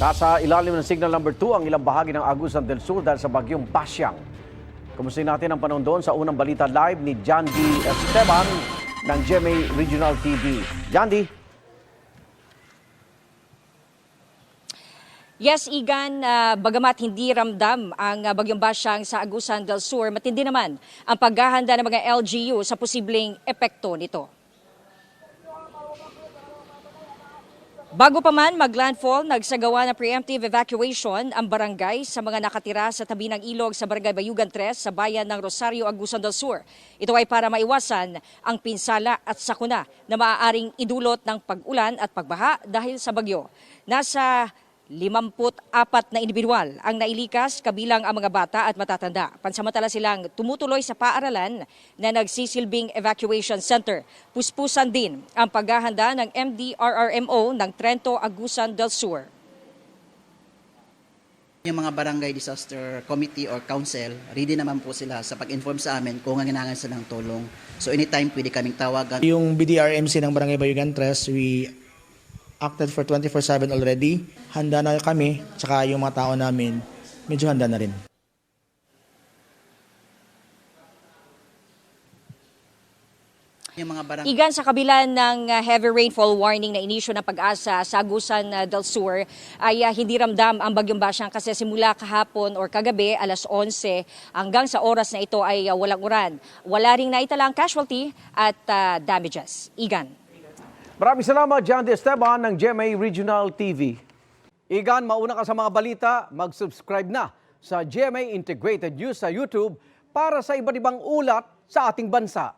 Nasa ilalim ng signal number 2 ang ilang bahagi ng Agusan del Sur dahil sa bagyong Basyang. Kumusta natin ang panahon doon sa unang balita live ni John D. Esteban ng GMA Regional TV. John D. Yes, Igan, bagamat hindi ramdam ang bagyong Basyang sa Agusan del Sur, matindi naman ang paghahanda ng mga LGU sa posibleng epekto nito. Bago pa man maglandfall, nagsagawa ng preemptive evacuation ang barangay sa mga nakatira sa tabi ng ilog sa Barangay Bayugan 3 sa bayan ng Rosario, Agusan del Sur. Ito ay para maiwasan ang pinsala at sakuna na maaaring idulot ng pag-ulan at pagbaha dahil sa bagyo. Nasa 54 na individual ang nailikas kabilang ang mga bata at matatanda. Pansamantala silang tumutuloy sa paaralan na nagsisilbing evacuation center. Puspusan din ang paghahanda ng MDRRMO ng Trento, Agusan del Sur. Yung mga barangay disaster committee or council, ready naman po sila sa pag-inform sa amin kung kailangan sila ng tulong. So anytime pwede kaming tawagan. Yung BDRMC ng Barangay Bayugan 3, we acted for 24/7 already. Handa na kami, tsaka yung mga tao namin, medyo handa na rin. Yung mga barangay Igan, sa kabila ng heavy rainfall warning na inisyu ng Pag-asa sa Agusan del Sur, ay hindi ramdam ang bagyong Basyang kasi simula kahapon or kagabi, alas 11, hanggang sa oras na ito ay walang uran. Wala ring naitalang casualty at damages. Igan. Maraming salamat, John D. Esteban ng GMA Regional TV. Igan, mauna ka sa mga balita, mag-subscribe na sa GMA Integrated News sa YouTube para sa iba't ibang ulat sa ating bansa.